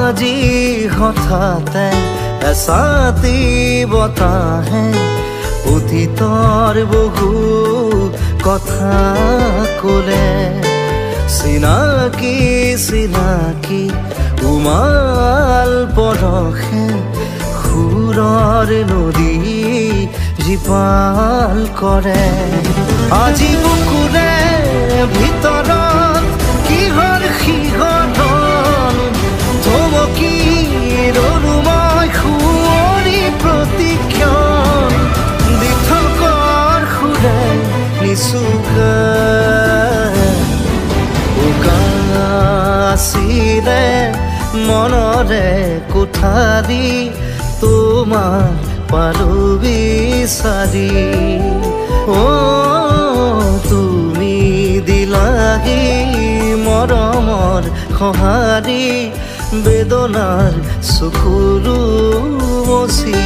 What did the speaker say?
আজি হঠাতে এচাতি বতাহে অতীতৰ বহু কথা ক'লে। চিনাকি চিনাকি উমাল পৰশে সুৰৰ নদী জীপাল কৰে। আজি বুকুৰে ভিতৰত কিহৰ সিহঁতন ধমকি ৰলো মই সুঁৱৰি প্ৰতিক্ষণ দিঠকৰ সুৰে নিচুকা আছিলে মনৰে কোঠাৰী তোমাৰ পালো বিচাৰি। তুমি দিলাহি মৰমৰ সঁহাৰি বেদনাৰ চকুৰো মচি।